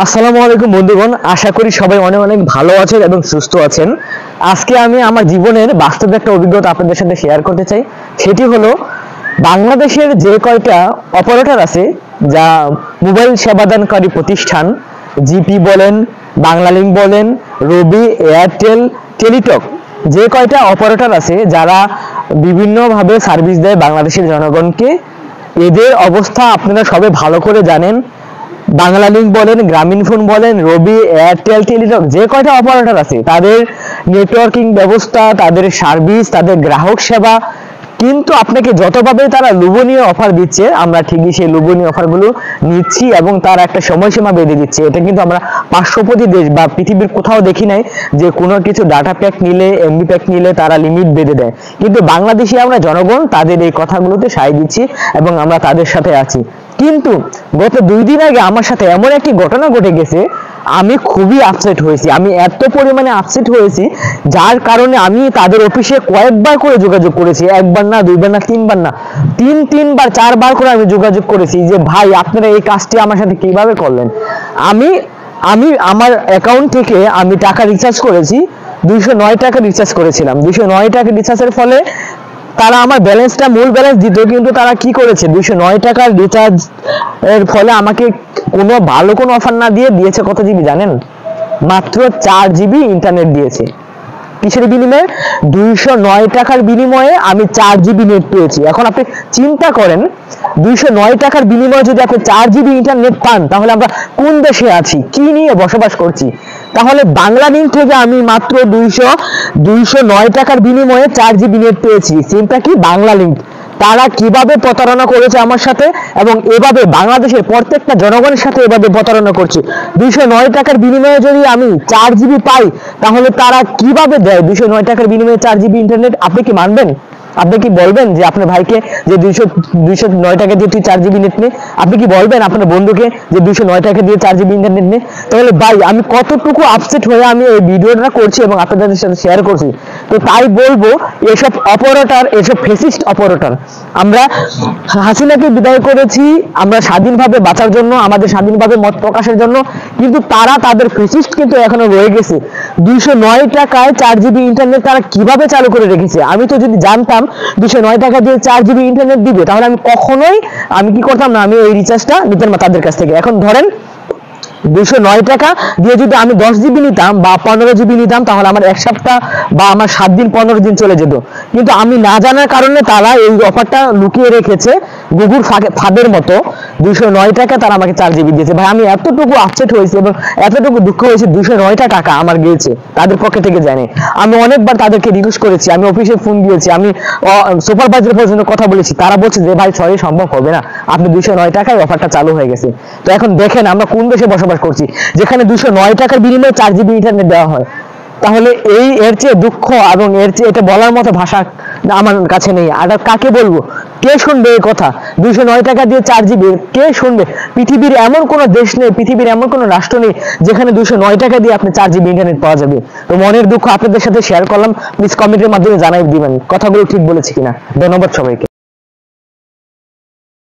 আসসালামু আলাইকুম বন্ধুগণ, আশা করি সবাই অনেক অনেক ভালো আছেন এবং সুস্থ আছেন। আজকে আমি আমার জীবনের বাস্তব একটা অভিজ্ঞতা আপনাদের সাথে শেয়ার করতে চাই। সেটি হলো বাংলাদেশের যে কয়টা অপারেটর আছে, যা মোবাইল সেবাদানকারী প্রতিষ্ঠান, জিপি বলেন, বাংলালিংক বলেন, রবি, এয়ারটেল, টেলিটক, যে কয়টা অপারেটর আছে যারা বিভিন্নভাবে সার্ভিস দেয় বাংলাদেশের জনগণকে, এদের অবস্থা আপনারা সবাই ভালো করে জানেন। বাংলালিংক বলেন, গ্রামীণফোন বলেন, রবি, এয়ারটেল, টেলিটক, যে কয়টা অপারেটর আছে তাদের নেটওয়ার্কিং ব্যবস্থা, তাদের সার্ভিস, তাদের গ্রাহক সেবা, কিন্তু আপনাকে যতভাবে তারা লোভনীয় অফার দিচ্ছে, আমরা ঠিকই সেই লোভনীয় অফারগুলো নিচ্ছি এবং তার একটা সময়সীমা বেঁধে দিচ্ছে। এটা কিন্তু আমরা পার্শ্ববর্তী দেশ বা পৃথিবীর কোথাও দেখি নাই যে কোনো কিছু ডাটা প্যাক নিলে, এমবি প্যাক নিলে তারা লিমিট বেঁধে দেয়। কিন্তু বাংলাদেশে আমরা জনগণ তাদের এই কথাগুলোতে সায় দিচ্ছি এবং আমরা তাদের সাথে আছি। কিন্তু গত 2 দিন আগে আমার সাথে এমন একটি ঘটনা ঘটে গেছে, আমি খুবই আপসেট হয়েছি। আমি এত পরিমাণে আপসেট হয়েছি, যার কারণে আমি তাদের অফিসে কয়েকবার করে যোগাযোগ করেছি। একবার না, দুইবার না, তিনবার না, তিনবার 4বার করে আমি যোগাযোগ করেছি যে ভাই আপনারা এই কাজটি আমার সাথে কিভাবে করলেন। আমি আমি আমার অ্যাকাউন্ট থেকে আমি টাকা রিচার্জ করেছি, 209 টাকা রিচার্জ করেছিলাম। 209 টাকা রিচার্জের ফলে তারা আমার ব্যালেন্সটা, মূল ব্যালেন্স দিত, কিন্তু তারা কি করেছে, 209 টাকার রিচার্জ এর ফলে আমাকে কোনো ভালো কোনো অফার না দিয়ে দিয়েছে কত জিবি জানেন? মাত্র 4 জিবি ইন্টারনেট দিয়েছে। কিসের বিনিময়ে? 209 টাকার বিনিময়ে আমি 4 জিবি নেট পেয়েছি। এখন আপনি চিন্তা করেন, 209 টাকার বিনিময়ে যদি আপনি 4 জিবি ইন্টারনেট পান, তাহলে আমরা কোন দেশে আছি, কি নিয়ে বসবাস করছি? তাহলে বাংলালিংক থেকে আমি মাত্র 209 টাকার বিনিময়ে 4 জিবি নেট পেয়েছি। সিমটা কি? বাংলালিংক। তারা কিভাবে প্রতারণা করেছে আমার সাথে, এবং এভাবে বাংলাদেশের প্রত্যেকটা জনগণের সাথে এভাবে প্রতারণা করছে। 209 টাকার বিনিময়ে যদি আমি 4 জিবি পাই, তাহলে তারা কিভাবে দেয় 209 টাকার বিনিময়ে 4 জিবি ইন্টারনেট? আপনি কি মানবেন? আপনি কি বলবেন যে আপনার ভাইকে যে 209 টাকা দিয়ে তুই 4 জিবি নেট নে? আপনি কি বলবেন আপনার বন্ধুকে যে 209 টাকা দিয়ে 4 জিবি ইন্টারনেট নে? তাহলে ভাই আমি কতটুকু আপসেট হয়ে আমি এই ভিডিওটা করছি এবং আপনাদের সাথে শেয়ার করছি। তো তাই বলবো, এসব অপারেটর, এসব ফেসিস্ট অপারেটর, আমরা হাসিনাকে বিদায় করেছি আমরা স্বাধীনভাবে বাঁচার জন্য, আমাদের স্বাধীনভাবে মত প্রকাশের জন্য, কিন্তু তারা তাদের ফেসিস্ট কিন্তু এখনো রয়ে গেছে। 209 টাকায় 4 জিবি ইন্টারনেট তারা কিভাবে চালু করে রেখেছে? আমি তো যদি জানতাম 209 টাকা দিয়ে 4 জিবি ইন্টারনেট দিবে, তাহলে আমি কখনোই কি করতাম না, আমি এই রিচার্জটা নিতাম না তাদের কাছ থেকে। এখন ধরেন 209 টাকা দিয়ে যদি আমি 10 জিবি নিতাম বা 15 জিবি নিতাম, তাহলে আমার 1 সপ্তাহ বা আমার 7 দিন 15 দিন চলে যেত। কিন্তু আমি না জানার কারণে তারা এই অফারটা লুকিয়ে রেখেছে গুগল ফাঁদের মতো। 209 টাকা তারা আমাকে 4 জিবি দিয়েছে। ভাই আমি এতটুকু আপসেট হয়েছি এবং এতটুকু দুঃখ হয়েছে, 209 টাকা আমার গিয়েছে, তাদের পক্ষে থেকে জানে। আমি অনেকবার তাদেরকে রিকোয়েস্ট করেছি, আমি অফিসে ফোন দিয়েছি, আমি সুপারভাইজার পর্যন্ত কথা বলেছি। তারা বলছে যে ভাই সরি, সম্ভব হবে না, আপনি 209 টাকায় অফারটা চালু হয়ে গেছে। তো এখন দেখেন আমরা কোন দেশে বসবাস করছি, যেখানে 209 টাকার বিনিময়ে 4 জিবি ইন্টারনেট দেওয়া হয়। তাহলে এর চেয়ে দুঃখ এবং এর চেয়ে এটা বলার মতো ভাষা আমার কাছে নেই। আর কাকে বলবো? কে শুনবে এই কথা? 209 টাকা দিয়ে 4 জিবি কে শুনবে? পৃথিবীর এমন কোনো দেশ নেই, পৃথিবীর এমন কোনো রাষ্ট্র নেই যেখানে 209 টাকা দিয়ে আপনি 4 জিবি ইন্টারনেট পাওয়া যাবে। তো মনের দুঃখ আপনাদের সাথে শেয়ার করলাম। প্লিজ কমেন্টের মাধ্যমে জানাই দিবেন কথাগুলো ঠিক বলেছি কিনা। ধন্যবাদ সবাইকে।